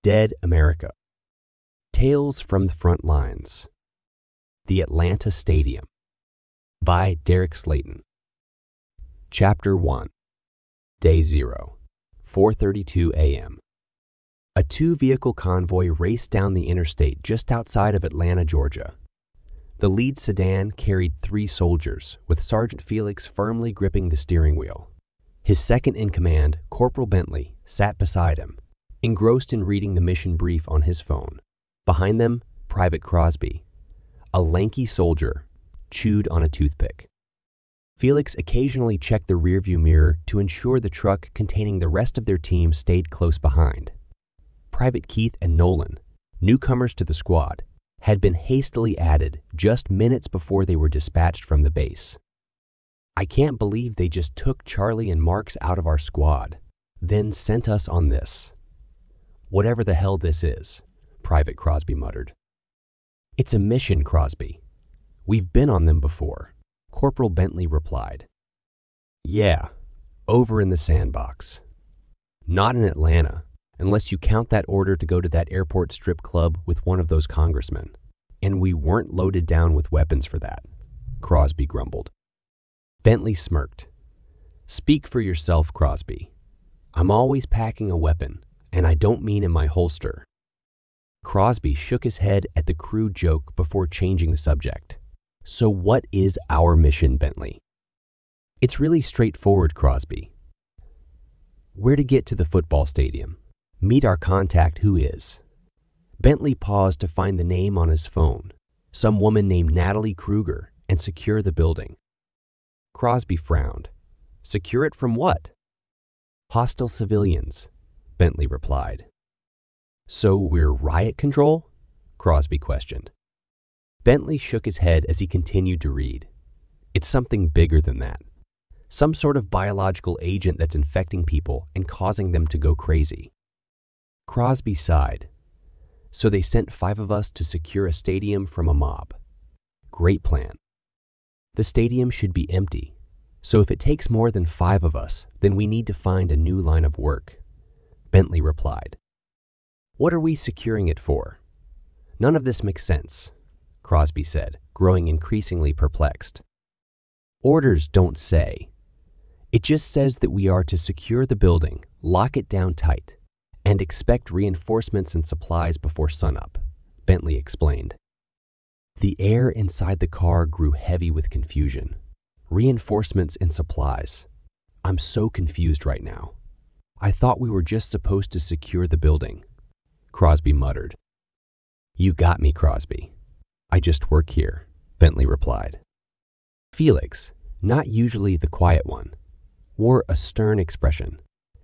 Dead America. Tales from the Front Lines. The Atlanta Stadium. By Derek Slayton. Chapter 1. Day 0. 4:32 a.m. A two-vehicle convoy raced down the interstate just outside of Atlanta, Georgia. The lead sedan carried 3 soldiers, with Sergeant Felix firmly gripping the steering wheel. His second-in-command, Corporal Bentley, sat beside him, engrossed in reading the mission brief on his phone. Behind them, Private Crosby, a lanky soldier, chewed on a toothpick. Felix occasionally checked the rearview mirror to ensure the truck containing the rest of their team stayed close behind. Private Keith and Nolan, newcomers to the squad, had been hastily added just minutes before they were dispatched from the base. "I can't believe they just took Charlie and Marks out of our squad, then sent us on this. Whatever the hell this is," Private Crosby muttered. "It's a mission, Crosby. We've been on them before," Corporal Bentley replied. "Yeah, over in the sandbox. Not in Atlanta, unless you count that order to go to that airport strip club with one of those congressmen. And we weren't loaded down with weapons for that," Crosby grumbled. Bentley smirked. "Speak for yourself, Crosby. I'm always packing a weapon, and I don't mean in my holster." Crosby shook his head at the crude joke before changing the subject. "So what is our mission, Bentley?" "It's really straightforward, Crosby. We're to get to the football stadium, meet our contact who is." Bentley paused to find the name on his phone, some woman named Natalie Kruger, and secure the building. Crosby frowned. "Secure it from what?" "Hostile civilians," Bentley replied. "So we're riot control?" Crosby questioned. Bentley shook his head as he continued to read. "It's something bigger than that. Some sort of biological agent that's infecting people and causing them to go crazy." Crosby sighed. "So they sent 5 of us to secure a stadium from a mob. Great plan. The stadium should be empty, so if it takes more than 5 of us, then we need to find a new line of work," Bentley replied. "What are we securing it for?" "None of this makes sense," Crosby said, growing increasingly perplexed. "Orders don't say. It just says that we are to secure the building, lock it down tight, and expect reinforcements and supplies before sunup," Bentley explained. The air inside the car grew heavy with confusion. Reinforcements and supplies. "I'm so confused right now. I thought we were just supposed to secure the building," Crosby muttered. "You got me, Crosby. I just work here," Bentley replied. Felix, not usually the quiet one, wore a stern expression.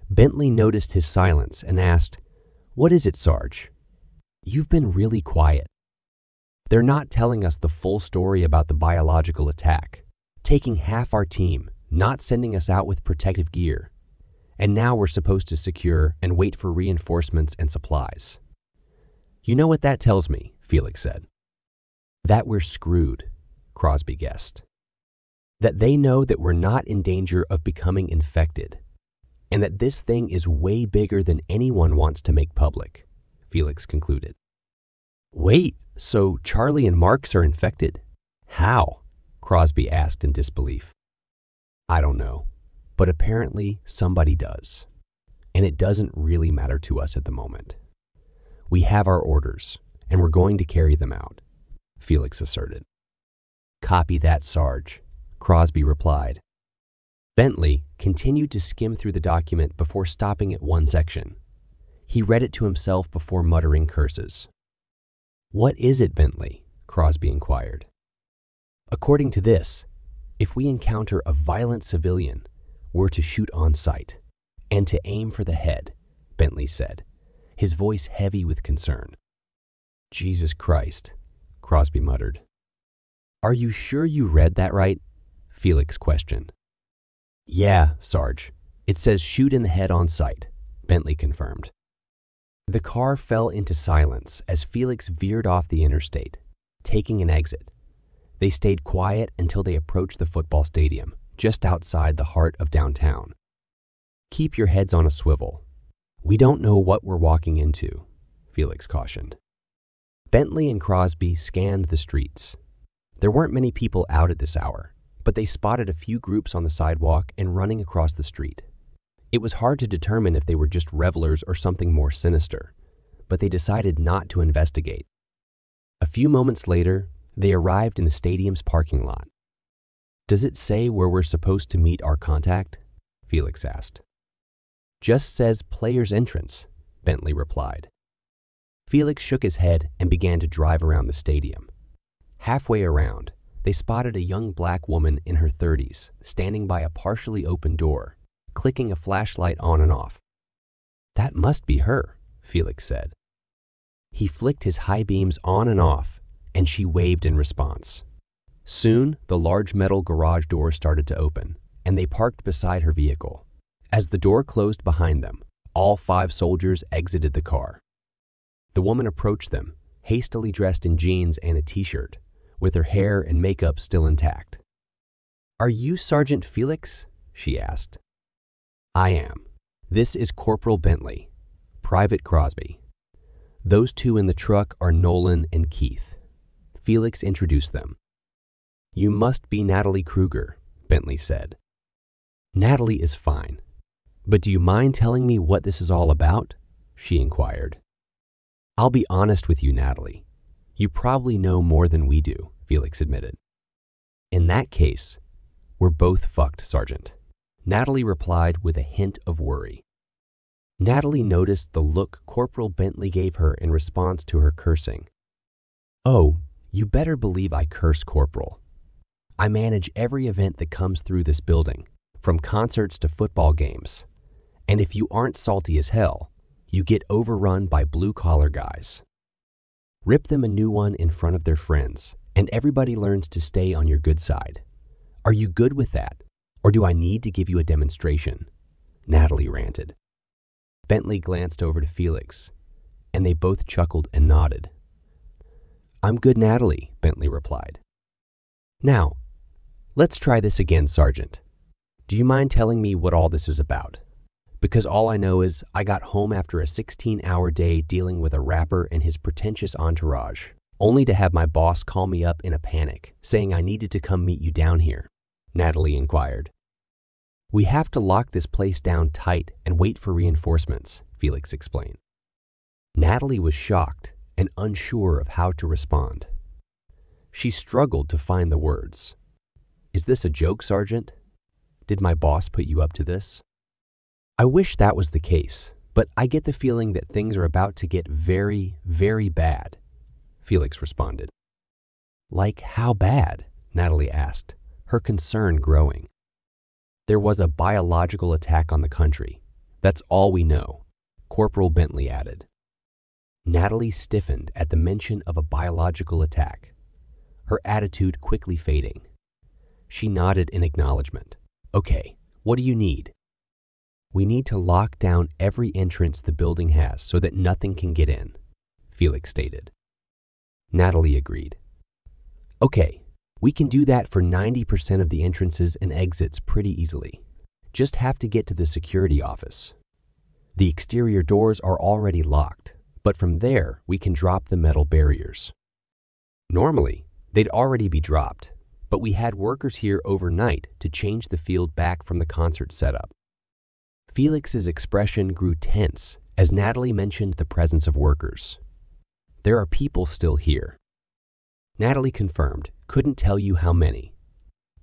Bentley noticed his silence and asked, "What is it, Sarge? You've been really quiet." "They're not telling us the full story about the biological attack, taking half our team, not sending us out with protective gear, and now we're supposed to secure and wait for reinforcements and supplies." "You know what that tells me," Felix said. "That we're screwed," Crosby guessed. "That they know that we're not in danger of becoming infected, and that this thing is way bigger than anyone wants to make public," Felix concluded. "Wait, so Charlie and Marks are infected? How?" Crosby asked in disbelief. "I don't know, but apparently somebody does, and it doesn't really matter to us at the moment. We have our orders, and we're going to carry them out," Felix asserted. "Copy that, Sarge," Crosby replied. Bentley continued to skim through the document before stopping at one section. He read it to himself before muttering curses. "What is it, Bentley?" Crosby inquired. "According to this, if we encounter a violent civilian, we're to shoot on sight, and to aim for the head," Bentley said, his voice heavy with concern. "Jesus Christ," Crosby muttered. "Are you sure you read that right?" Felix questioned. "Yeah, Sarge. It says shoot in the head on sight," Bentley confirmed. The car fell into silence as Felix veered off the interstate, taking an exit. They stayed quiet until they approached the football stadium, just outside the heart of downtown. "Keep your heads on a swivel. We don't know what we're walking into," Felix cautioned. Bentley and Crosby scanned the streets. There weren't many people out at this hour, but they spotted a few groups on the sidewalk and running across the street. It was hard to determine if they were just revelers or something more sinister, but they decided not to investigate. A few moments later, they arrived in the stadium's parking lot. "Does it say where we're supposed to meet our contact?" Felix asked. "Just says player's entrance," Bentley replied. Felix shook his head and began to drive around the stadium. Halfway around, they spotted a young black woman in her 30s standing by a partially open door, clicking a flashlight on and off. "That must be her," Felix said. He flicked his high beams on and off, and she waved in response. Soon, the large metal garage door started to open, and they parked beside her vehicle. As the door closed behind them, all 5 soldiers exited the car. The woman approached them, hastily dressed in jeans and a t-shirt, with her hair and makeup still intact. "Are you Sergeant Felix?" she asked. "I am. This is Corporal Bentley, Private Crosby. Those 2 in the truck are Nolan and Keith." Felix introduced them. "You must be Natalie Kruger," Bentley said. "Natalie is fine. But do you mind telling me what this is all about?" she inquired. "I'll be honest with you, Natalie. You probably know more than we do," Felix admitted. "In that case, we're both fucked, Sergeant," Natalie replied with a hint of worry. Natalie noticed the look Corporal Bentley gave her in response to her cursing. "Oh, you better believe I curse, Corporal. I manage every event that comes through this building, from concerts to football games. And if you aren't salty as hell, you get overrun by blue-collar guys. Rip them a new one in front of their friends, and everybody learns to stay on your good side. Are you good with that, or do I need to give you a demonstration?" Natalie ranted. Bentley glanced over to Felix, and they both chuckled and nodded. "I'm good, Natalie," Bentley replied. "Now, let's try this again, Sergeant. Do you mind telling me what all this is about? Because all I know is I got home after a 16-hour day dealing with a rapper and his pretentious entourage, only to have my boss call me up in a panic, saying I needed to come meet you down here," Natalie inquired. "We have to lock this place down tight and wait for reinforcements," Felix explained. Natalie was shocked and unsure of how to respond. She struggled to find the words. "Is this a joke, Sergeant? Did my boss put you up to this?" "I wish that was the case, but I get the feeling that things are about to get very, very bad," Felix responded. "Like how bad?" Natalie asked, her concern growing. "There was a biological attack on the country. That's all we know," Corporal Bentley added. Natalie stiffened at the mention of a biological attack, her attitude quickly fading. She nodded in acknowledgement. "Okay, what do you need?" "We need to lock down every entrance the building has so that nothing can get in," Felix stated. Natalie agreed. "Okay, we can do that for 90% of the entrances and exits pretty easily. Just have to get to the security office. The exterior doors are already locked, but from there we can drop the metal barriers. Normally, they'd already be dropped, but we had workers here overnight to change the field back from the concert setup." Felix's expression grew tense as Natalie mentioned the presence of workers. "There are people still here." Natalie confirmed, couldn't tell you how many.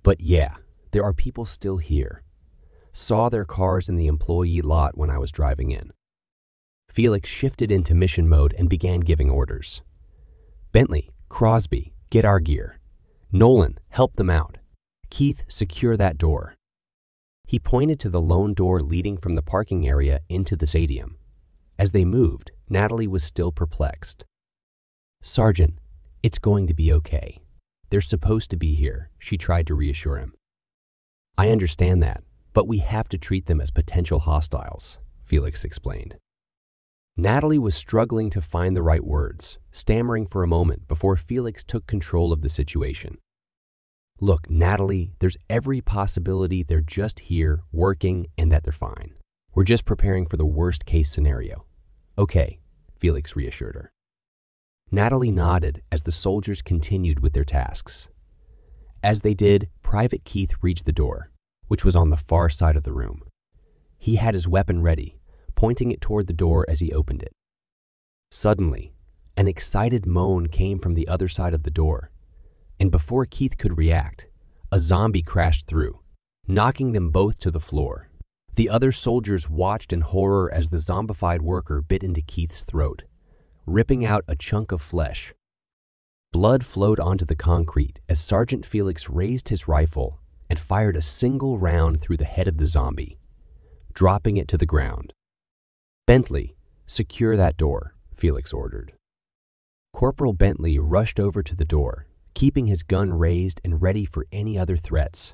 "But yeah, there are people still here. Saw their cars in the employee lot when I was driving in." Felix shifted into mission mode and began giving orders. "Bentley, Crosby, get our gear. Nolan, help them out. Keith, secure that door." He pointed to the lone door leading from the parking area into the stadium. As they moved, Natalie was still perplexed. "Sergeant, it's going to be okay. They're supposed to be here," she tried to reassure him. "I understand that, but we have to treat them as potential hostiles," Felix explained. Natalie was struggling to find the right words, stammering for a moment before Felix took control of the situation. "Look, Natalie, there's every possibility they're just here, working, and that they're fine. We're just preparing for the worst-case scenario." "Okay," Felix reassured her. Natalie nodded as the soldiers continued with their tasks. As they did, Private Keith reached the door, which was on the far side of the room. He had his weapon ready, pointing it toward the door as he opened it. Suddenly, an excited moan came from the other side of the door, and before Keith could react, a zombie crashed through, knocking them both to the floor. The other soldiers watched in horror as the zombified worker bit into Keith's throat, ripping out a chunk of flesh. Blood flowed onto the concrete as Sergeant Felix raised his rifle and fired a single round through the head of the zombie, dropping it to the ground. "Bentley, secure that door," Felix ordered. Corporal Bentley rushed over to the door, keeping his gun raised and ready for any other threats.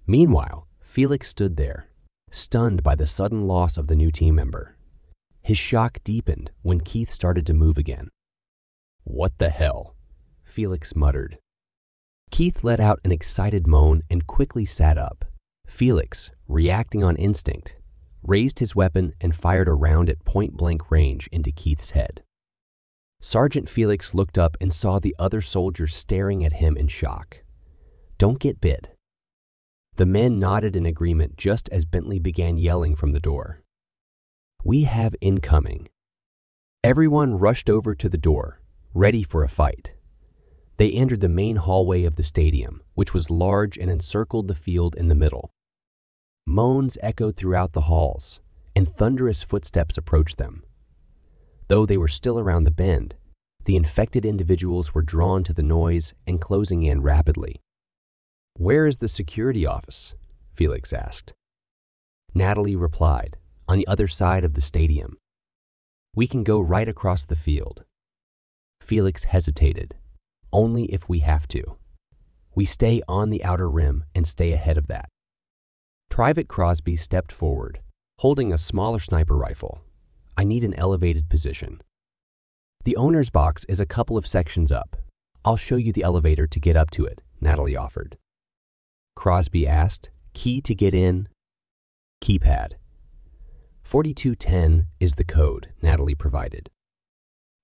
Meanwhile, Felix stood there, stunned by the sudden loss of the new team member. His shock deepened when Keith started to move again. "What the hell?" Felix muttered. Keith let out an excited moan and quickly sat up. Felix, reacting on instinct, raised his weapon and fired a round at point-blank range into Keith's head. Sergeant Felix looked up and saw the other soldiers staring at him in shock. "Don't get bit." The men nodded in agreement just as Bentley began yelling from the door. "We have incoming." Everyone rushed over to the door, ready for a fight. They entered the main hallway of the stadium, which was large and encircled the field in the middle. Moans echoed throughout the halls, and thunderous footsteps approached them. Though they were still around the bend, the infected individuals were drawn to the noise and closing in rapidly. "Where is the security office?" Felix asked. Natalie replied, "On the other side of the stadium. We can go right across the field." Felix hesitated. "Only if we have to. We stay on the outer rim and stay ahead of that." Private Crosby stepped forward, holding a smaller sniper rifle. "I need an elevated position." "The owner's box is a couple of sections up. I'll show you the elevator to get up to it," Natalie offered. Crosby asked, "Key to get in?" "Keypad." 4210 is the code Natalie provided.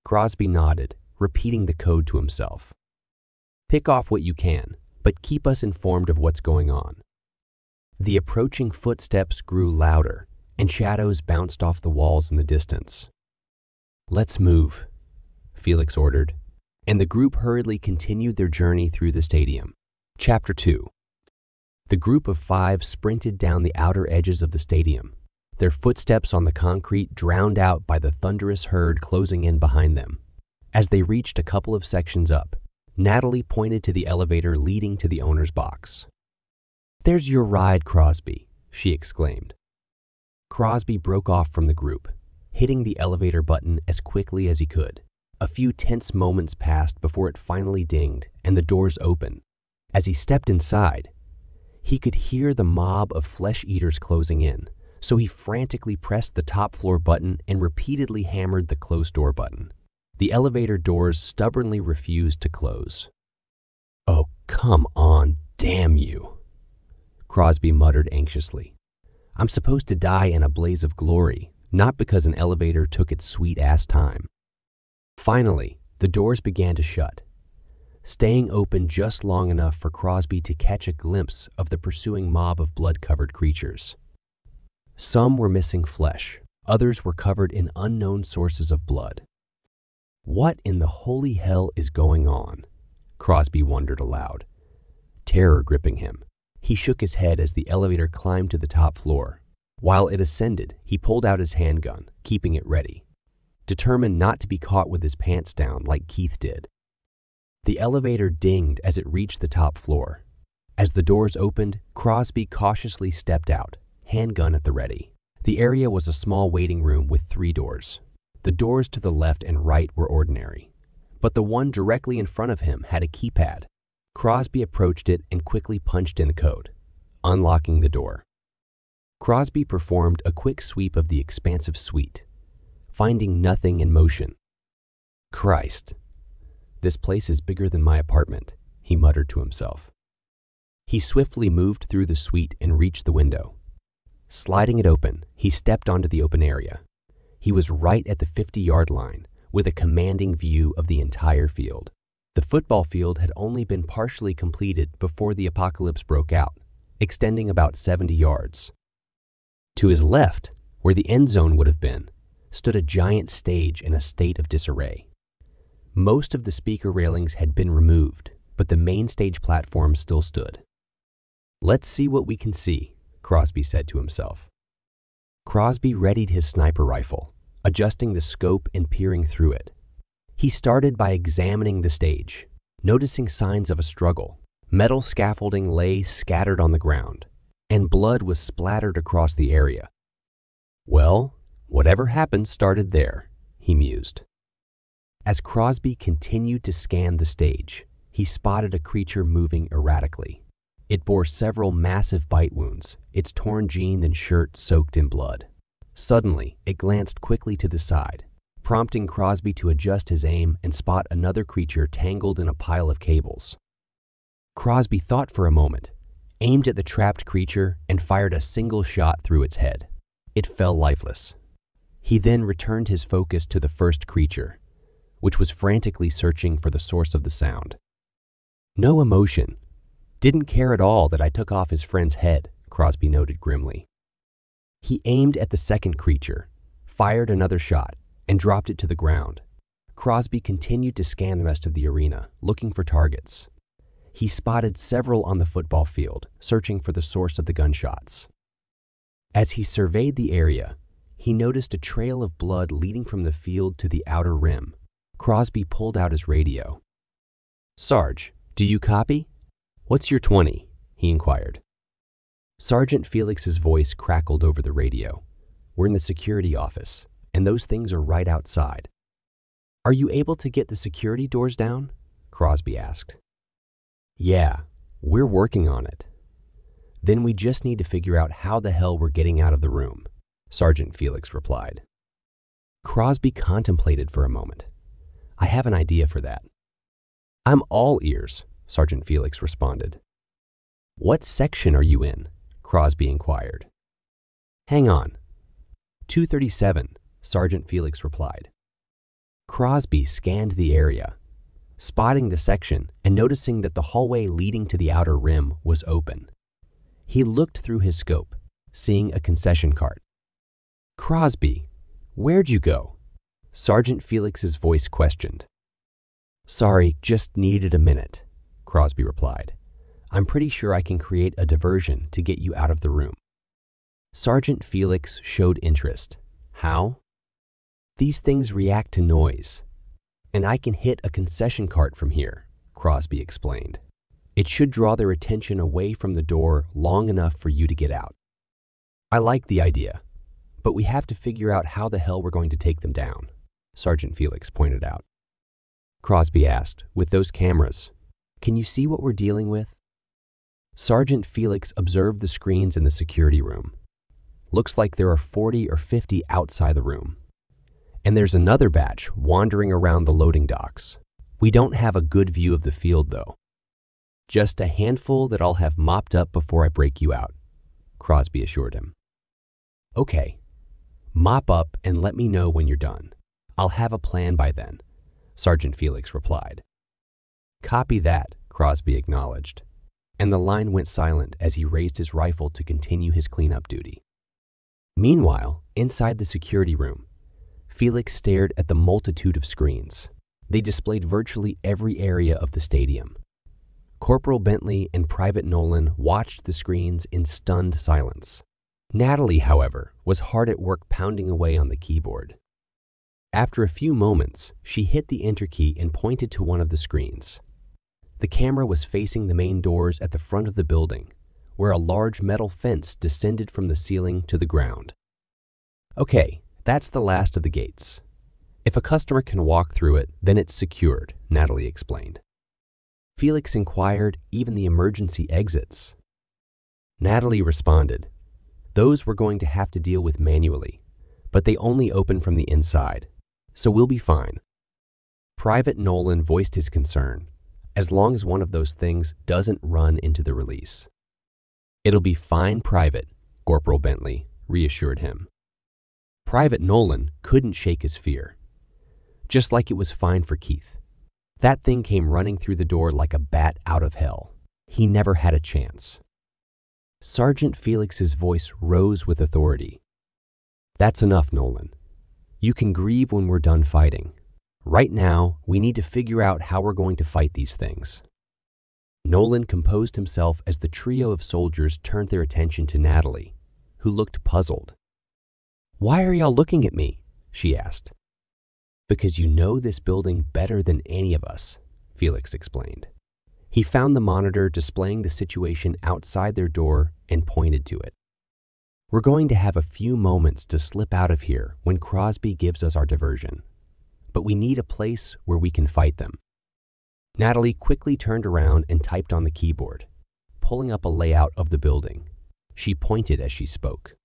Crosby nodded, repeating the code to himself. "Pick off what you can, but keep us informed of what's going on." The approaching footsteps grew louder, and shadows bounced off the walls in the distance. "Let's move," Felix ordered, and the group hurriedly continued their journey through the stadium. Chapter 2. The group of 5 sprinted down the outer edges of the stadium, their footsteps on the concrete drowned out by the thunderous herd closing in behind them. As they reached a couple of sections up, Natalie pointed to the elevator leading to the owner's box. "There's your ride, Crosby," she exclaimed. Crosby broke off from the group, hitting the elevator button as quickly as he could. A few tense moments passed before it finally dinged and the doors opened. As he stepped inside, he could hear the mob of flesh-eaters closing in, so he frantically pressed the top floor button and repeatedly hammered the close door button. The elevator doors stubbornly refused to close. "Oh, come on, damn you," Crosby muttered anxiously. "I'm supposed to die in a blaze of glory, not because an elevator took its sweet-ass time." Finally, the doors began to shut, staying open just long enough for Crosby to catch a glimpse of the pursuing mob of blood-covered creatures. Some were missing flesh, others were covered in unknown sources of blood. "What in the holy hell is going on?" Crosby wondered aloud, terror gripping him. He shook his head as the elevator climbed to the top floor. While it ascended, he pulled out his handgun, keeping it ready, determined not to be caught with his pants down like Keith did. The elevator dinged as it reached the top floor. As the doors opened, Crosby cautiously stepped out, handgun at the ready. The area was a small waiting room with 3 doors. The doors to the left and right were ordinary, but the one directly in front of him had a keypad. Crosby approached it and quickly punched in the code, unlocking the door. Crosby performed a quick sweep of the expansive suite, finding nothing in motion. "Christ, this place is bigger than my apartment," he muttered to himself. He swiftly moved through the suite and reached the window. Sliding it open, he stepped onto the open area. He was right at the 50-yard line, with a commanding view of the entire field. The football field had only been partially completed before the apocalypse broke out, extending about 70 yards. To his left, where the end zone would have been, stood a giant stage in a state of disarray. Most of the speaker railings had been removed, but the main stage platform still stood. "Let's see what we can see," Crosby said to himself. Crosby readied his sniper rifle, adjusting the scope and peering through it. He started by examining the stage, noticing signs of a struggle. Metal scaffolding lay scattered on the ground, and blood was splattered across the area. "Well, whatever happened started there," he mused. As Crosby continued to scan the stage, he spotted a creature moving erratically. It bore several massive bite wounds, its torn jeans and shirt soaked in blood. Suddenly, it glanced quickly to the side, prompting Crosby to adjust his aim and spot another creature tangled in a pile of cables. Crosby thought for a moment, aimed at the trapped creature, and fired a single shot through its head. It fell lifeless. He then returned his focus to the first creature, which was frantically searching for the source of the sound. "No emotion. Didn't care at all that I took off his friend's head," Crosby noted grimly. He aimed at the second creature, fired another shot, and dropped it to the ground. Crosby continued to scan the rest of the arena, looking for targets. He spotted several on the football field, searching for the source of the gunshots. As he surveyed the area, he noticed a trail of blood leading from the field to the outer rim. Crosby pulled out his radio. "Sarge, do you copy? What's your 20? He inquired. Sergeant Felix's voice crackled over the radio. "We're in the security office, and those things are right outside." "Are you able to get the security doors down?" Crosby asked. "Yeah, we're working on it." "Then we just need to figure out how the hell we're getting out of the room," Sergeant Felix replied. Crosby contemplated for a moment. "I have an idea for that." "I'm all ears," Sergeant Felix responded. "What section are you in?" Crosby inquired. "Hang on. 237, Sergeant Felix replied. Crosby scanned the area, spotting the section and noticing that the hallway leading to the outer rim was open. He looked through his scope, seeing a concession cart. "Crosby, where'd you go?" Sergeant Felix's voice questioned. "Sorry, just needed a minute," Crosby replied. "I'm pretty sure I can create a diversion to get you out of the room." Sergeant Felix showed interest. "How?" "These things react to noise, and I can hit a concession cart from here," Crosby explained. "It should draw their attention away from the door long enough for you to get out." "I like the idea, but we have to figure out how the hell we're going to take them down," Sergeant Felix pointed out. Crosby asked, "With those cameras, can you see what we're dealing with?" Sergeant Felix observed the screens in the security room. "Looks like there are 40 or 50 outside the room. And there's another batch wandering around the loading docks. We don't have a good view of the field, though. Just a handful that I'll have mopped up before I break you out," Crosby assured him. "Okay, mop up and let me know when you're done. I'll have a plan by then," Sergeant Felix replied. "Copy that," Crosby acknowledged, and the line went silent as he raised his rifle to continue his cleanup duty. Meanwhile, inside the security room, Felix stared at the multitude of screens. They displayed virtually every area of the stadium. Corporal Bentley and Private Nolan watched the screens in stunned silence. Natalie, however, was hard at work pounding away on the keyboard. After a few moments, she hit the enter key and pointed to one of the screens. The camera was facing the main doors at the front of the building, where a large metal fence descended from the ceiling to the ground. "Okay, that's the last of the gates. If a customer can walk through it, then it's secured," Natalie explained. Felix inquired, "Even the emergency exits?" Natalie responded, "Those we're going to have to deal with manually, but they only open from the inside, so we'll be fine." Private Nolan voiced his concern, "As long as one of those things doesn't run into the release." "It'll be fine, Private," Corporal Bentley reassured him. Private Nolan couldn't shake his fear. just like it was fine for Keith. That thing came running through the door like a bat out of hell. He never had a chance. Sergeant Felix's voice rose with authority. That's enough, Nolan. You can grieve when we're done fighting. Right now, we need to figure out how we're going to fight these things. Nolan composed himself as the trio of soldiers turned their attention to Natalie, who looked puzzled. Why are y'all looking at me? She asked. Because you know this building better than any of us, Felix explained. He found the monitor displaying the situation outside their door and pointed to it. We're going to have a few moments to slip out of here when Crosby gives us our diversion, but we need a place where we can fight them. Natalie quickly turned around and typed on the keyboard, pulling up a layout of the building. She pointed as she spoke.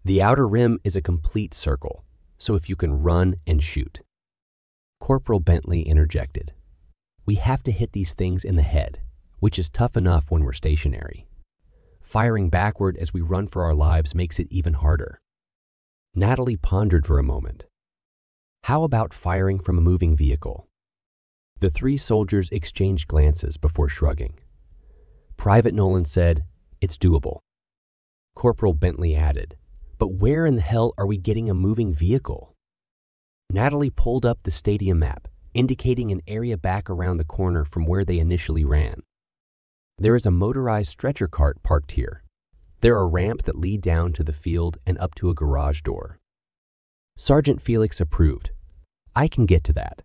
The outer rim is a complete circle, so if you can run and shoot. Corporal Bentley interjected. We have to hit these things in the head, which is tough enough when we're stationary. Firing backward as we run for our lives makes it even harder. Natalie pondered for a moment. How about firing from a moving vehicle? The three soldiers exchanged glances before shrugging. Private Nolan said, It's doable. Corporal Bentley added, But where in the hell are we getting a moving vehicle? Natalie pulled up the stadium map, indicating an area back around the corner from where they initially ran. There is a motorized stretcher cart parked here. There are ramps that lead down to the field and up to a garage door. Sergeant Felix approved. I can get to that.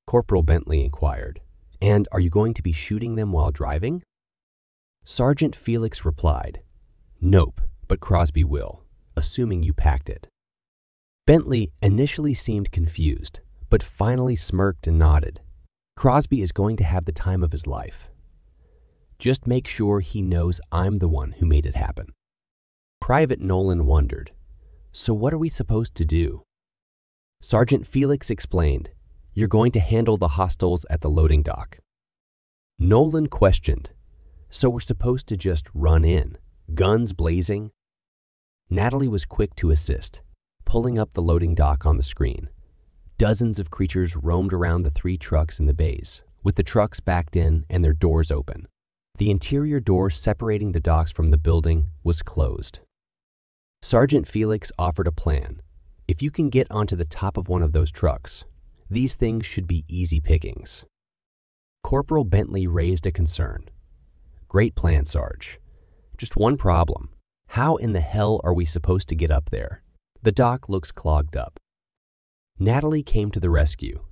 Corporal Bentley inquired, And are you going to be shooting them while driving? Sergeant Felix replied, Nope, but Crosby will, assuming you packed it. Bentley initially seemed confused, but finally smirked and nodded. Crosby is going to have the time of his life. Just make sure he knows I'm the one who made it happen. Private Nolan wondered, So what are we supposed to do? Sergeant Felix explained, You're going to handle the hostiles at the loading dock. Nolan questioned, So we're supposed to just run in, guns blazing? Natalie was quick to assist, pulling up the loading dock on the screen. Dozens of creatures roamed around the three trucks in the bays, with the trucks backed in and their doors open. The interior door separating the docks from the building was closed. Sergeant Felix offered a plan. If you can get onto the top of one of those trucks, these things should be easy pickings. Corporal Bentley raised a concern. Great plan, Sarge. Just one problem. How in the hell are we supposed to get up there? The dock looks clogged up. Natalie came to the rescue.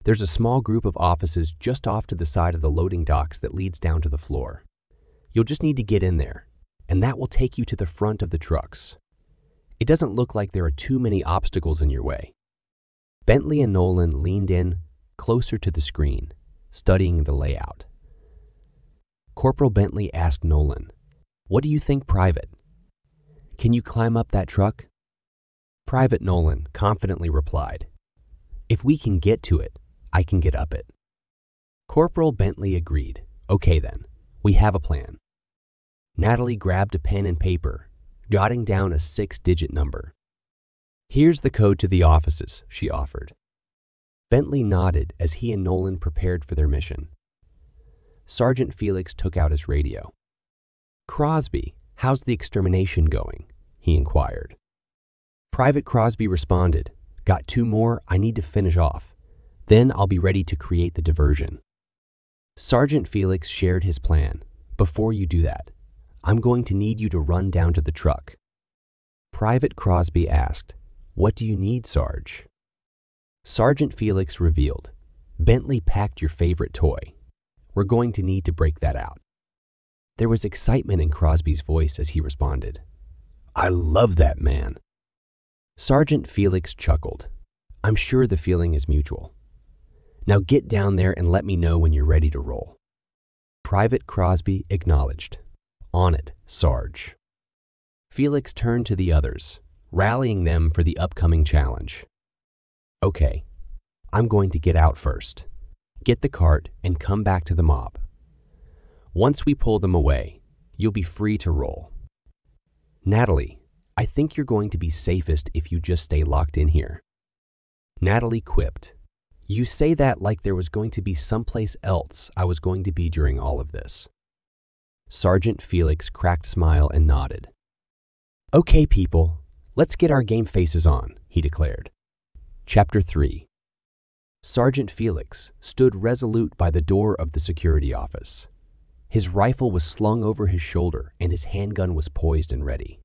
There's a small group of offices just off to the side of the loading docks that leads down to the floor. You'll just need to get in there, and that will take you to the front of the trucks. It doesn't look like there are too many obstacles in your way. Bentley and Nolan leaned in closer to the screen, studying the layout. Corporal Bentley asked Nolan, What do you think, Private? Can you climb up that truck? Private Nolan confidently replied, If we can get to it, I can get up it. Corporal Bentley agreed. Okay then, we have a plan. Natalie grabbed a pen and paper, jotting down a 6-digit number. Here's the code to the offices, she offered. Bentley nodded as he and Nolan prepared for their mission. Sergeant Felix took out his radio. Crosby, how's the extermination going? He inquired. Private Crosby responded, Got 2 more I need to finish off. Then I'll be ready to create the diversion. Sergeant Felix shared his plan. Before you do that, I'm going to need you to run down to the truck. Private Crosby asked, What do you need, Sarge? Sergeant Felix revealed, Bentley packed your favorite toy. We're going to need to break that out. There was excitement in Crosby's voice as he responded, I love that man. Sergeant Felix chuckled. I'm sure the feeling is mutual. Now get down there and let me know when you're ready to roll. Private Crosby acknowledged. On it, Sarge. Felix turned to the others, rallying them for the upcoming challenge. Okay, I'm going to get out first. Get the cart and come back to the mob. Once we pull them away, you'll be free to roll. Natalie, I think you're going to be safest if you just stay locked in here. Natalie quipped, "You say that like there was going to be someplace else I was going to be during all of this." Sergeant Felix cracked a smile and nodded. "Okay, people, let's get our game faces on," he declared. Chapter 3. Sergeant Felix stood resolute by the door of the security office. His rifle was slung over his shoulder and his handgun was poised and ready.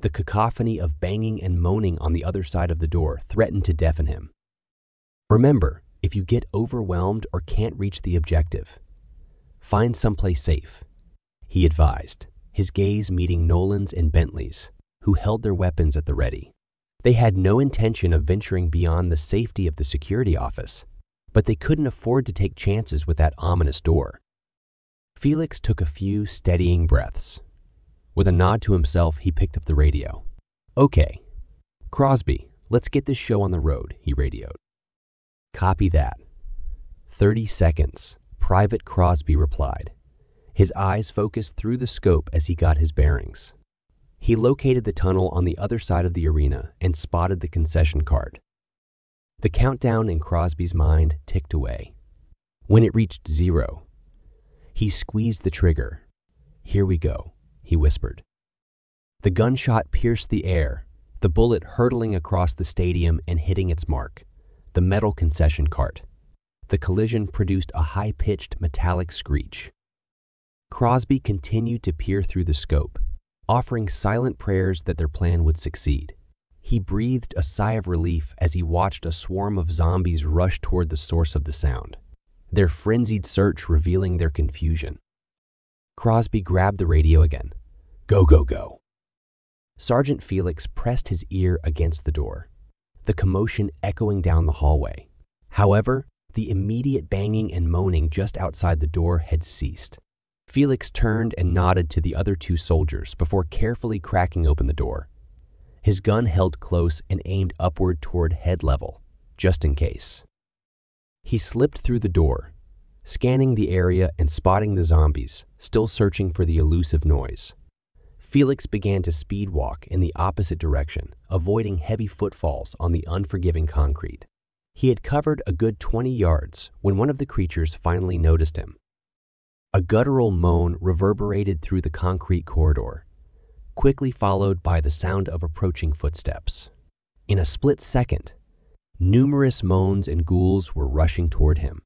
The cacophony of banging and moaning on the other side of the door threatened to deafen him. "Remember, if you get overwhelmed or can't reach the objective, find someplace safe," he advised, his gaze meeting Nolan's and Bentley's, who held their weapons at the ready. They had no intention of venturing beyond the safety of the security office, but they couldn't afford to take chances with that ominous door. Felix took a few steadying breaths. With a nod to himself, he picked up the radio. "Okay, Crosby, let's get this show on the road," he radioed. "Copy that." 30 seconds, Private Crosby replied, his eyes focused through the scope as he got his bearings. He located the tunnel on the other side of the arena and spotted the concession cart. The countdown in Crosby's mind ticked away. When it reached 0, he squeezed the trigger. "Here we go," he whispered. The gunshot pierced the air, the bullet hurtling across the stadium and hitting its mark, the metal concession cart. The collision produced a high-pitched metallic screech. Crosby continued to peer through the scope, offering silent prayers that their plan would succeed. He breathed a sigh of relief as he watched a swarm of zombies rush toward the source of the sound, their frenzied search revealing their confusion. Crosby grabbed the radio again. "Go, go, go." Sergeant Felix pressed his ear against the door, the commotion echoing down the hallway. However, the immediate banging and moaning just outside the door had ceased. Felix turned and nodded to the other 2 soldiers before carefully cracking open the door. His gun held close and aimed upward toward head level, just in case. He slipped through the door, scanning the area and spotting the zombies, still searching for the elusive noise. Felix began to speed walk in the opposite direction, avoiding heavy footfalls on the unforgiving concrete. He had covered a good 20 yards when one of the creatures finally noticed him. A guttural moan reverberated through the concrete corridor, quickly followed by the sound of approaching footsteps. In a split second, numerous moans and ghouls were rushing toward him.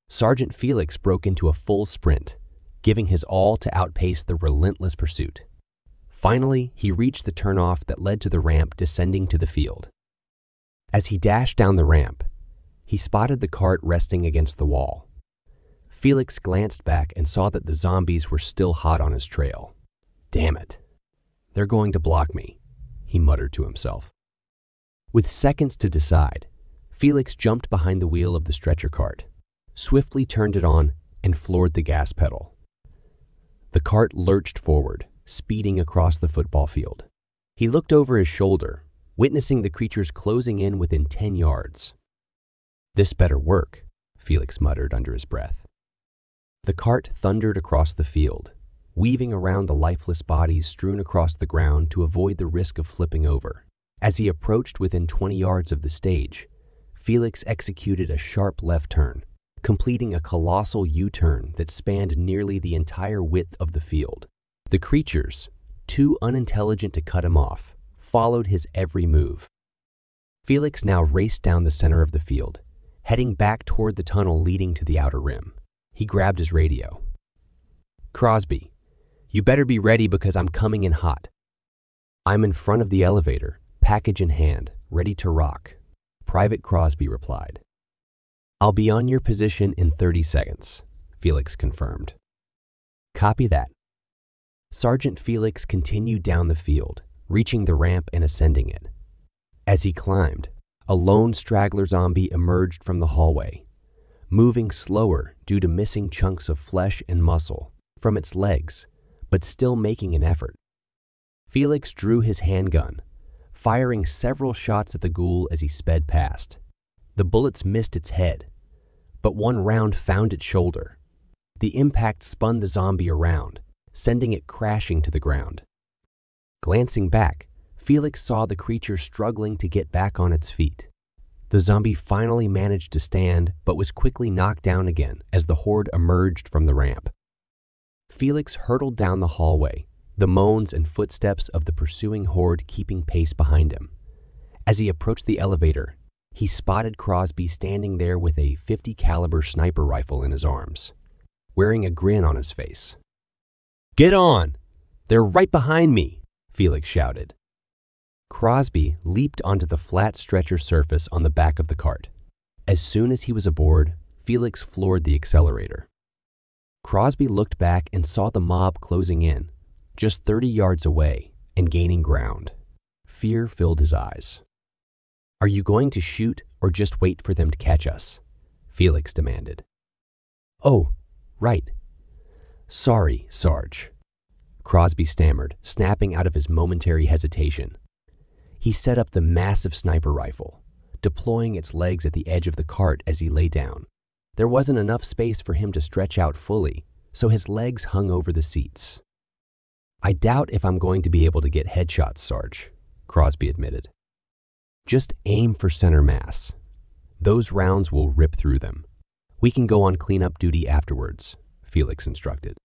Sergeant Felix broke into a full sprint, giving his all to outpace the relentless pursuit. Finally, he reached the turnoff that led to the ramp descending to the field. As he dashed down the ramp, he spotted the cart resting against the wall. Felix glanced back and saw that the zombies were still hot on his trail. "Damn it. They're going to block me," he muttered to himself. With seconds to decide, Felix jumped behind the wheel of the stretcher cart, swiftly turned it on, and floored the gas pedal. The cart lurched forward, speeding across the football field. He looked over his shoulder, witnessing the creatures closing in within 10 yards. "This better work," Felix muttered under his breath. The cart thundered across the field, weaving around the lifeless bodies strewn across the ground to avoid the risk of flipping over. As he approached within 20 yards of the stage, Felix executed a sharp left turn, completing a colossal U-turn that spanned nearly the entire width of the field. The creatures, too unintelligent to cut him off, followed his every move. Felix now raced down the center of the field, heading back toward the tunnel leading to the outer rim. He grabbed his radio. "Crosby, you better be ready because I'm coming in hot." "I'm in front of the elevator, package in hand, ready to rock," Private Crosby replied. "I'll be on your position in 30 seconds, Felix confirmed. "Copy that." Sergeant Felix continued down the field, reaching the ramp and ascending it. As he climbed, a lone straggler zombie emerged from the hallway, moving slower due to missing chunks of flesh and muscle from its legs, but still making an effort. Felix drew his handgun, firing several shots at the ghoul as he sped past. The bullets missed its head, but one round found its shoulder. The impact spun the zombie around, sending it crashing to the ground. Glancing back, Felix saw the creature struggling to get back on its feet. The zombie finally managed to stand, but was quickly knocked down again as the horde emerged from the ramp. Felix hurtled down the hallway, the moans and footsteps of the pursuing horde keeping pace behind him. As he approached the elevator, he spotted Crosby standing there with a .50 caliber sniper rifle in his arms, wearing a grin on his face. "Get on! They're right behind me!" Felix shouted. Crosby leaped onto the flat stretcher surface on the back of the cart. As soon as he was aboard, Felix floored the accelerator. Crosby looked back and saw the mob closing in, just 30 yards away, and gaining ground. Fear filled his eyes. "Are you going to shoot or just wait for them to catch us?" Felix demanded. "Oh, right. Sorry, Sarge," Crosby stammered, snapping out of his momentary hesitation. He set up the massive sniper rifle, deploying its legs at the edge of the cart as he lay down. There wasn't enough space for him to stretch out fully, so his legs hung over the seats. "I doubt if I'm going to be able to get headshots, Sarge," Crosby admitted. "Just aim for center mass. Those rounds will rip through them. We can go on cleanup duty afterwards," Felix instructed.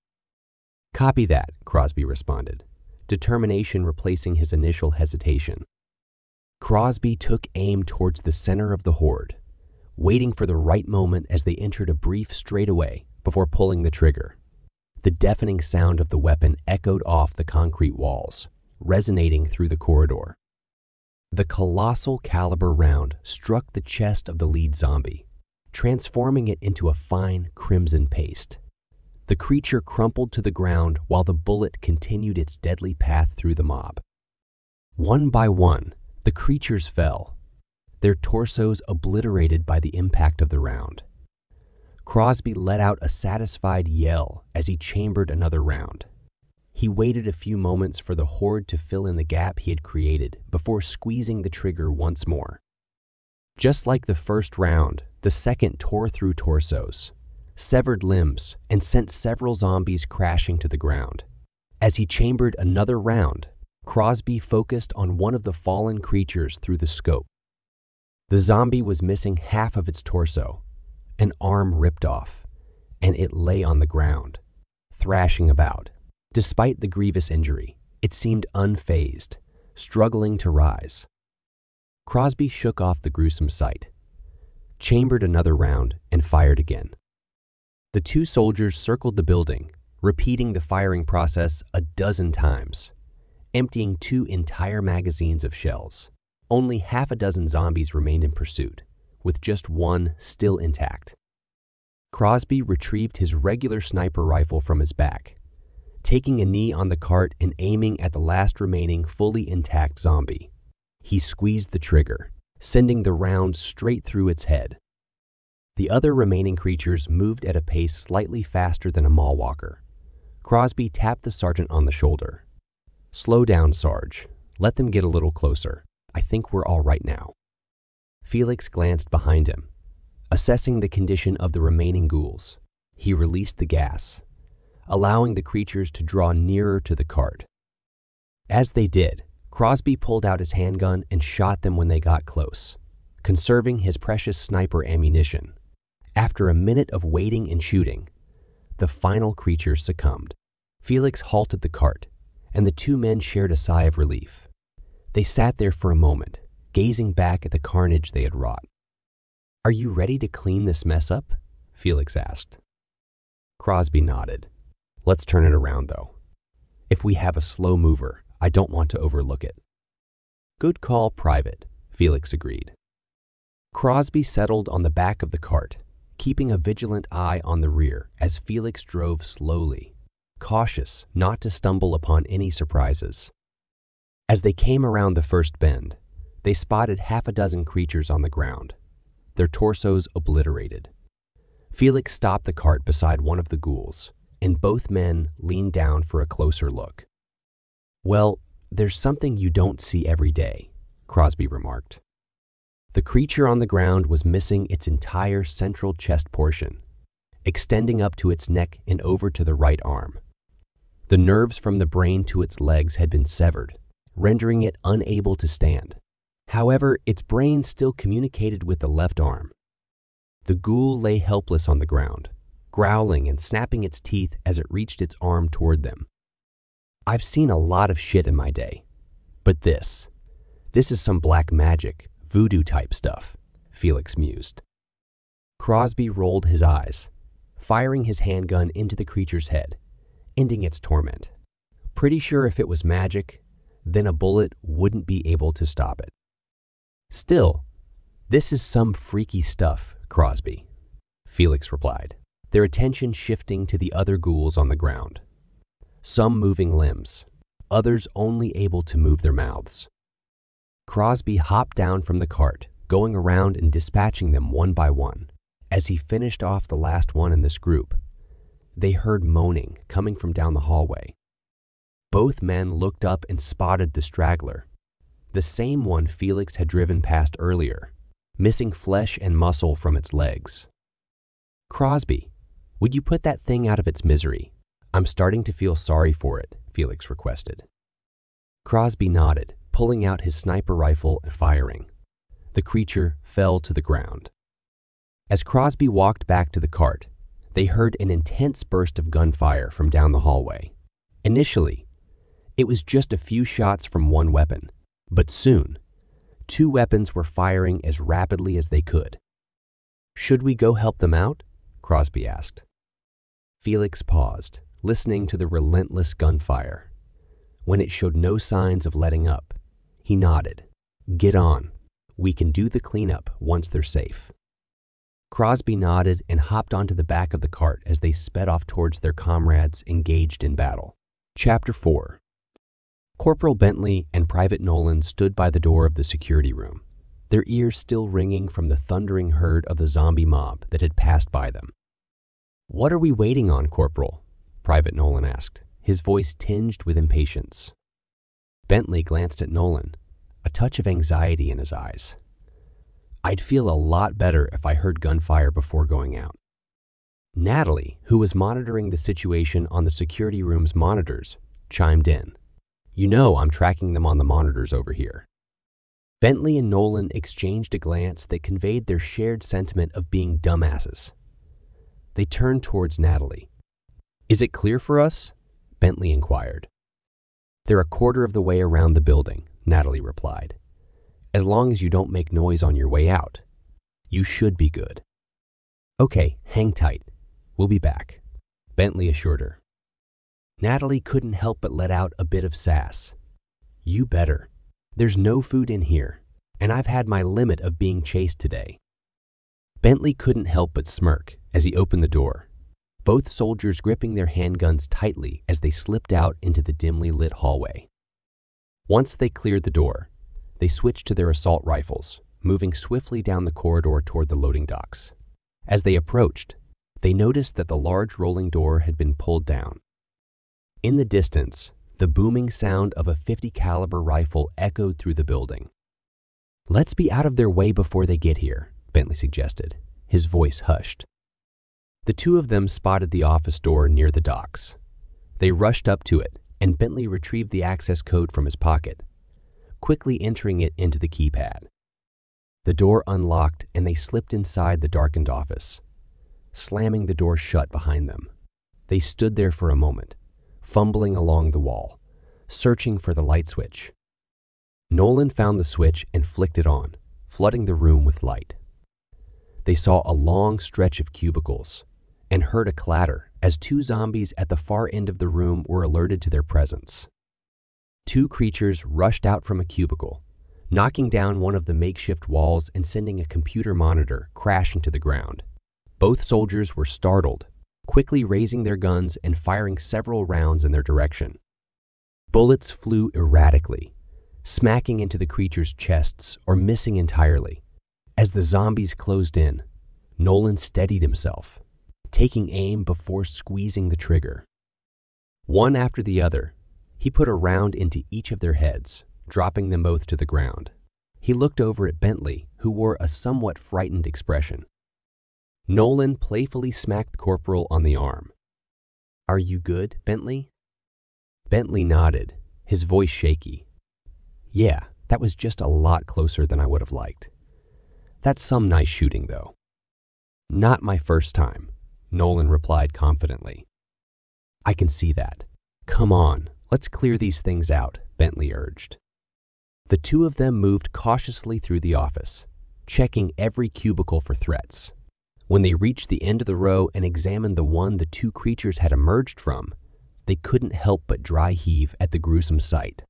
"Copy that," Crosby responded, determination replacing his initial hesitation. Crosby took aim towards the center of the horde, waiting for the right moment as they entered a brief straightaway before pulling the trigger. The deafening sound of the weapon echoed off the concrete walls, resonating through the corridor. The colossal caliber round struck the chest of the lead zombie, transforming it into a fine crimson paste. The creature crumpled to the ground while the bullet continued its deadly path through the mob. One by one, the creatures fell, their torsos obliterated by the impact of the round. Crosby let out a satisfied yell as he chambered another round. He waited a few moments for the horde to fill in the gap he had created before squeezing the trigger once more. Just like the first round, the second tore through torsos, severed limbs, and sent several zombies crashing to the ground. As he chambered another round, Crosby focused on one of the fallen creatures through the scope. The zombie was missing half of its torso, an arm ripped off, and it lay on the ground, thrashing about. Despite the grievous injury, it seemed unfazed, struggling to rise. Crosby shook off the gruesome sight, chambered another round, and fired again. The two soldiers circled the building, repeating the firing process a dozen times, emptying 2 entire magazines of shells. Only half a dozen zombies remained in pursuit, with just one still intact. Crosby retrieved his regular sniper rifle from his back, taking a knee on the cart and aiming at the last remaining fully intact zombie. He squeezed the trigger, sending the round straight through its head. The other remaining creatures moved at a pace slightly faster than a mall walker. Crosby tapped the sergeant on the shoulder. "Slow down, Sarge. Let them get a little closer. I think we're all right now." Felix glanced behind him, assessing the condition of the remaining ghouls. He released the gas, allowing the creatures to draw nearer to the cart. As they did, Crosby pulled out his handgun and shot them when they got close, conserving his precious sniper ammunition. After a minute of waiting and shooting, the final creature succumbed. Felix halted the cart, and the two men shared a sigh of relief. They sat there for a moment, gazing back at the carnage they had wrought. "Are you ready to clean this mess up?" Felix asked. Crosby nodded. "Let's turn it around, though. If we have a slow mover, I don't want to overlook it." "Good call, Private," Felix agreed. Crosby settled on the back of the cart, keeping a vigilant eye on the rear as Felix drove slowly, cautious not to stumble upon any surprises. As they came around the first bend, they spotted half a dozen creatures on the ground, their torsos obliterated. Felix stopped the cart beside one of the ghouls, and both men leaned down for a closer look. "Well, there's something you don't see every day," Crosby remarked. The creature on the ground was missing its entire central chest portion, extending up to its neck and over to the right arm. The nerves from the brain to its legs had been severed, rendering it unable to stand. However, its brain still communicated with the left arm. The ghoul lay helpless on the ground, growling and snapping its teeth as it reached its arm toward them. I've seen a lot of shit in my day, but this is some black magic, voodoo type stuff, Felix mused. Crosby rolled his eyes, firing his handgun into the creature's head, ending its torment. Pretty sure if it was magic, then a bullet wouldn't be able to stop it. Still, this is some freaky stuff, Crosby, Felix replied, their attention shifting to the other ghouls on the ground. Some moving limbs, others only able to move their mouths. Crosby hopped down from the cart, going around and dispatching them one by one. As he finished off the last one in this group, they heard moaning coming from down the hallway. Both men looked up and spotted the straggler, the same one Felix had driven past earlier, missing flesh and muscle from its legs. Crosby, would you put that thing out of its misery? I'm starting to feel sorry for it, Felix requested. Crosby nodded, pulling out his sniper rifle and firing. The creature fell to the ground. As Crosby walked back to the cart, they heard an intense burst of gunfire from down the hallway. Initially, it was just a few shots from one weapon, but soon, two weapons were firing as rapidly as they could. Should we go help them out? Crosby asked. Felix paused, listening to the relentless gunfire. When it showed no signs of letting up, he nodded. Get on. We can do the cleanup once they're safe. Crosby nodded and hopped onto the back of the cart as they sped off towards their comrades engaged in battle. Chapter 4. Corporal Bentley and Private Nolan stood by the door of the security room, their ears still ringing from the thundering herd of the zombie mob that had passed by them. What are we waiting on, Corporal? Private Nolan asked, his voice tinged with impatience. Bentley glanced at Nolan, a touch of anxiety in his eyes. I'd feel a lot better if I heard gunfire before going out. Natalie, who was monitoring the situation on the security room's monitors, chimed in. You know I'm tracking them on the monitors over here. Bentley and Nolan exchanged a glance that conveyed their shared sentiment of being dumbasses. They turned towards Natalie. Is it clear for us? Bentley inquired. They're a quarter of the way around the building, Natalie replied. As long as you don't make noise on your way out, you should be good. Okay, hang tight. We'll be back, Bentley assured her. Natalie couldn't help but let out a bit of sass. You better. There's no food in here, and I've had my limit of being chased today. Bentley couldn't help but smirk as he opened the door, both soldiers gripping their handguns tightly as they slipped out into the dimly lit hallway. Once they cleared the door, they switched to their assault rifles, moving swiftly down the corridor toward the loading docks. As they approached, they noticed that the large rolling door had been pulled down. In the distance, the booming sound of a .50 caliber rifle echoed through the building. Let's be out of their way before they get here, Bentley suggested, his voice hushed. The two of them spotted the office door near the docks. They rushed up to it, and Bentley retrieved the access code from his pocket, quickly entering it into the keypad. The door unlocked and they slipped inside the darkened office, slamming the door shut behind them. They stood there for a moment, fumbling along the wall, searching for the light switch. Nolan found the switch and flicked it on, flooding the room with light. They saw a long stretch of cubicles and heard a clatter as two zombies at the far end of the room were alerted to their presence. Two creatures rushed out from a cubicle, knocking down one of the makeshift walls and sending a computer monitor crashing to the ground. Both soldiers were startled, quickly raising their guns and firing several rounds in their direction. Bullets flew erratically, smacking into the creatures' chests or missing entirely. As the zombies closed in, Nolan steadied himself, taking aim before squeezing the trigger. One after the other, he put a round into each of their heads, dropping them both to the ground. He looked over at Bentley, who wore a somewhat frightened expression. Nolan playfully smacked Corporal on the arm. Are you good, Bentley? Bentley nodded, his voice shaky. Yeah, That was just a lot closer than I would have liked. That's some nice shooting, though. Not my first time, Nolan replied confidently. I can see that. Come on, let's clear these things out, Bentley urged. The two of them moved cautiously through the office, checking every cubicle for threats. When they reached the end of the row and examined the one the two creatures had emerged from, they couldn't help but dry heave at the gruesome sight.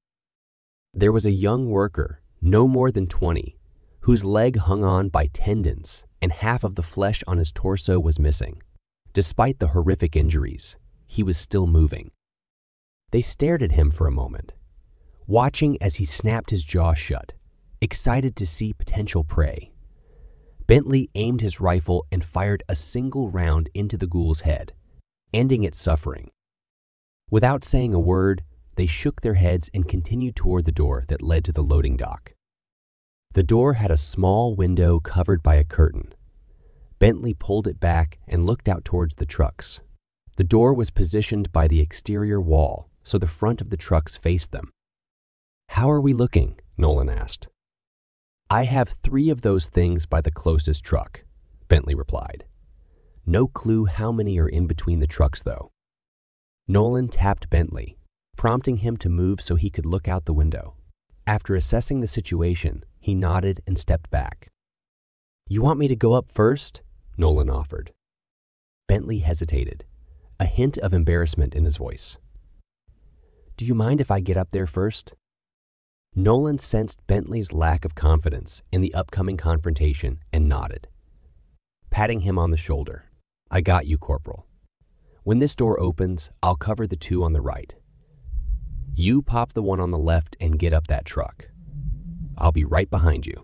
There was a young worker, no more than 20, whose leg hung on by tendons and half of the flesh on his torso was missing. Despite the horrific injuries, he was still moving. They stared at him for a moment, watching as he snapped his jaw shut, excited to see potential prey. Bentley aimed his rifle and fired a single round into the ghoul's head, ending its suffering. Without saying a word, they shook their heads and continued toward the door that led to the loading dock. The door had a small window covered by a curtain. Bentley pulled it back and looked out towards the trucks. The door was positioned by the exterior wall, so the front of the trucks faced them. How are we looking? Nolan asked. I have 3 of those things by the closest truck, Bentley replied. No clue how many are in between the trucks, though. Nolan tapped Bentley, prompting him to move so he could look out the window. After assessing the situation, he nodded and stepped back. You want me to go up first? Nolan offered. Bentley hesitated, a hint of embarrassment in his voice. Do you mind if I get up there first? Nolan sensed Bentley's lack of confidence in the upcoming confrontation and nodded, patting him on the shoulder. I got you, Corporal. When this door opens, I'll cover the 2 on the right. You pop the one on the left and get up that truck. I'll be right behind you.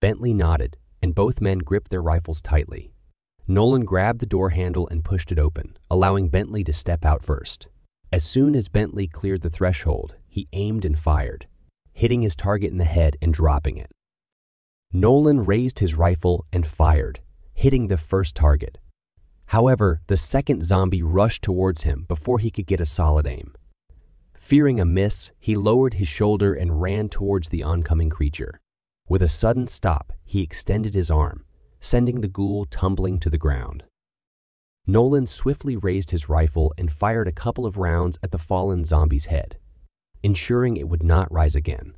Bentley nodded, and both men gripped their rifles tightly. Nolan grabbed the door handle and pushed it open, allowing Bentley to step out first. As soon as Bentley cleared the threshold, he aimed and fired, hitting his target in the head and dropping it. Nolan raised his rifle and fired, hitting the first target. However, the second zombie rushed towards him before he could get a solid aim. Fearing a miss, he lowered his shoulder and ran towards the oncoming creature. With a sudden stop, he extended his arm, sending the ghoul tumbling to the ground. Nolan swiftly raised his rifle and fired a couple of rounds at the fallen zombie's head, ensuring it would not rise again.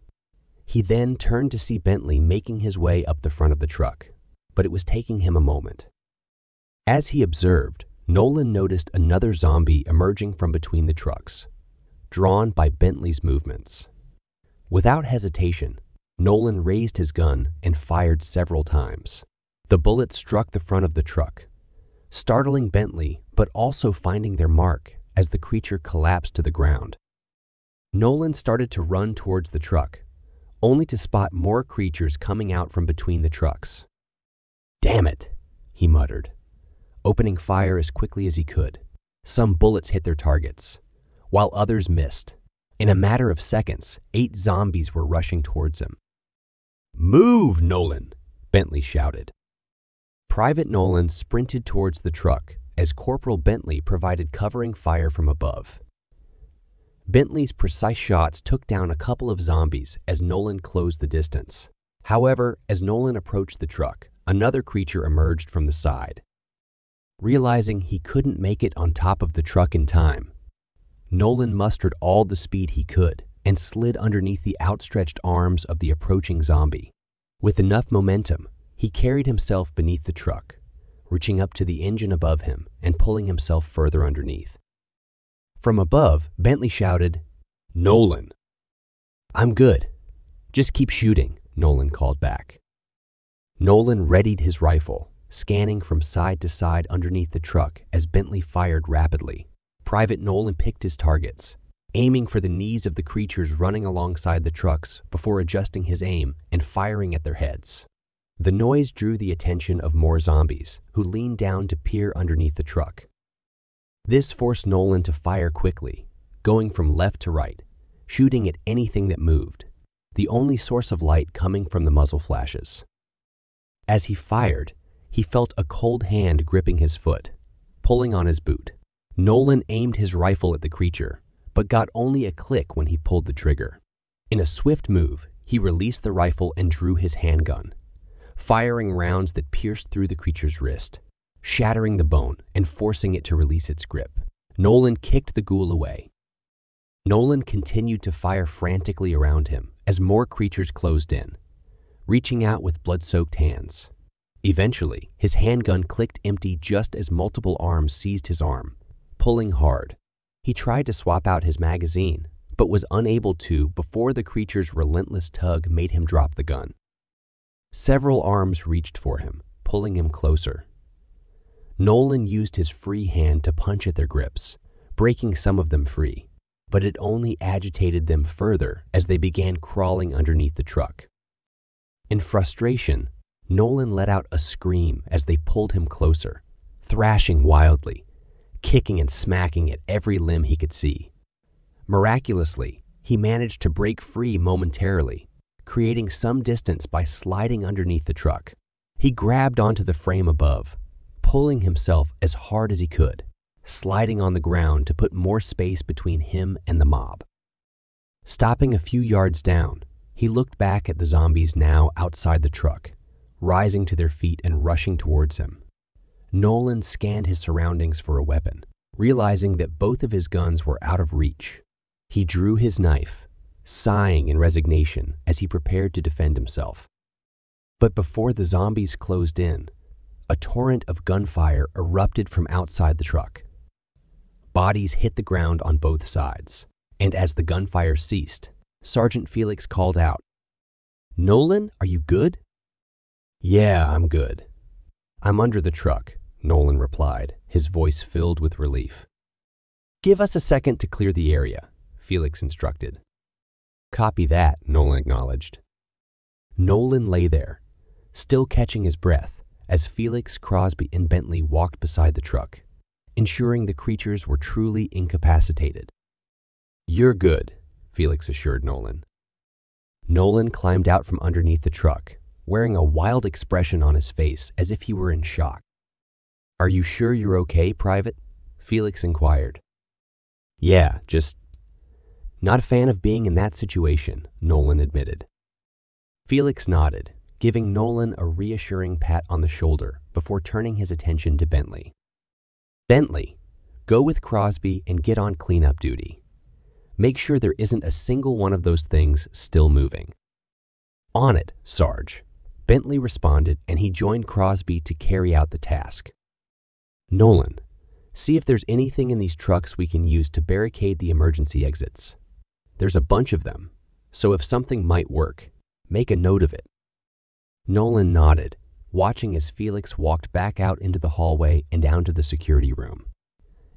He then turned to see Bentley making his way up the front of the truck, but it was taking him a moment. As he observed, Nolan noticed another zombie emerging from between the trucks, drawn by Bentley's movements. Without hesitation, Nolan raised his gun and fired several times. The bullet struck the front of the truck, startling Bentley but also finding their mark as the creature collapsed to the ground. Nolan started to run towards the truck, only to spot more creatures coming out from between the trucks. Damn it, he muttered, opening fire as quickly as he could. Some bullets hit their targets, while others missed. In a matter of seconds, 8 zombies were rushing towards him. Move, Nolan, Bentley shouted. Private Nolan sprinted towards the truck as Corporal Bentley provided covering fire from above. Bentley's precise shots took down a couple of zombies as Nolan closed the distance. However, as Nolan approached the truck, another creature emerged from the side. Realizing he couldn't make it on top of the truck in time, Nolan mustered all the speed he could and slid underneath the outstretched arms of the approaching zombie. With enough momentum, he carried himself beneath the truck, reaching up to the engine above him and pulling himself further underneath. From above, Bentley shouted, Nolan! I'm good. Just keep shooting, Nolan called back. Nolan readied his rifle, scanning from side to side underneath the truck as Bentley fired rapidly. Private Nolan picked his targets, aiming for the knees of the creatures running alongside the trucks before adjusting his aim and firing at their heads. The noise drew the attention of more zombies, who leaned down to peer underneath the truck. This forced Nolan to fire quickly, going from left to right, shooting at anything that moved, the only source of light coming from the muzzle flashes. As he fired, he felt a cold hand gripping his foot, pulling on his boot. Nolan aimed his rifle at the creature, but got only a click when he pulled the trigger. In a swift move, He released the rifle and drew his handgun, firing rounds that pierced through the creature's wrist, shattering the bone and forcing it to release its grip. Nolan kicked the ghoul away. Nolan continued to fire frantically around him as more creatures closed in, reaching out with blood-soaked hands. Eventually, his handgun clicked empty just as multiple arms seized his arm, pulling hard. He tried to swap out his magazine, but was unable to before the creature's relentless tug made him drop the gun. Several arms reached for him, pulling him closer. Nolan used his free hand to punch at their grips, breaking some of them free, but it only agitated them further as they began crawling underneath the truck. In frustration, Nolan let out a scream as they pulled him closer, thrashing wildly, kicking and smacking at every limb he could see. Miraculously, he managed to break free momentarily, creating some distance by sliding underneath the truck. He grabbed onto the frame above, pulling himself as hard as he could, sliding on the ground to put more space between him and the mob. Stopping a few yards down, he looked back at the zombies now outside the truck, rising to their feet and rushing towards him. Nolan scanned his surroundings for a weapon, realizing that both of his guns were out of reach. He drew his knife, sighing in resignation as he prepared to defend himself. But before the zombies closed in, a torrent of gunfire erupted from outside the truck. Bodies hit the ground on both sides, and as the gunfire ceased, Sergeant Felix called out, "Nolan, are you good?" "Yeah, I'm good. I'm under the truck," Nolan replied, his voice filled with relief. "Give us a second to clear the area," Felix instructed. "Copy that," Nolan acknowledged. Nolan lay there, still catching his breath, as Felix, Crosby, and Bentley walked beside the truck, ensuring the creatures were truly incapacitated. "You're good," Felix assured Nolan. Nolan climbed out from underneath the truck, wearing a wild expression on his face as if he were in shock. "Are you sure you're okay, Private?" Felix inquired. "Yeah, just not a fan of being in that situation," Nolan admitted. Felix nodded, giving Nolan a reassuring pat on the shoulder before turning his attention to Bentley. "Bentley, go with Crosby and get on cleanup duty. Make sure there isn't a single one of those things still moving." "On it, Sarge," Bentley responded, and he joined Crosby to carry out the task. "Nolan, see if there's anything in these trucks we can use to barricade the emergency exits. There's a bunch of them, so if something might work, make a note of it." Nolan nodded, watching as Felix walked back out into the hallway and down to the security room.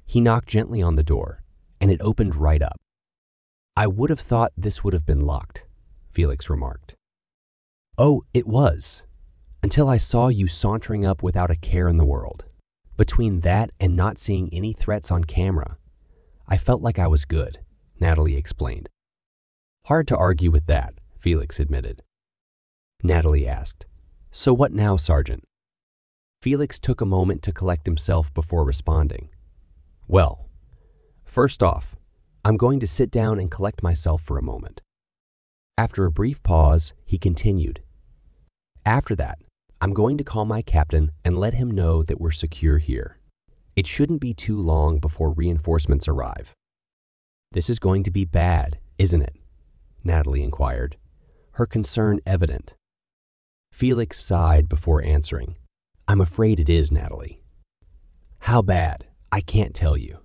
He knocked gently on the door, and it opened right up. "I would have thought this would have been locked," Felix remarked. "Oh, it was, until I saw you sauntering up without a care in the world. Between that and not seeing any threats on camera, I felt like I was good," Natalie explained. "Hard to argue with that," Felix admitted. Natalie asked, "So what now, Sergeant?" Felix took a moment to collect himself before responding. "Well, first off, I'm going to sit down and collect myself for a moment." After a brief pause, he continued, "After that, I'm going to call my captain and let him know that we're secure here. It shouldn't be too long before reinforcements arrive." "This is going to be bad, isn't it?" Natalie inquired, her concern evident. Felix sighed before answering, "I'm afraid it is, Natalie. How bad, I can't tell you.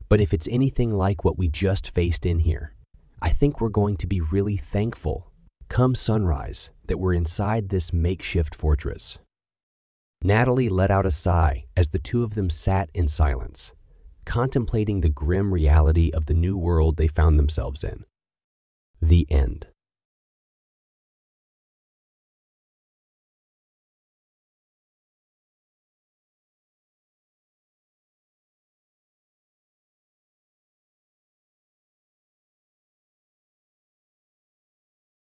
But if it's anything like what we just faced in here, I think we're going to be really thankful, come sunrise, that we're inside this makeshift fortress." Natalie let out a sigh as the two of them sat in silence, contemplating the grim reality of the new world they found themselves in. The end.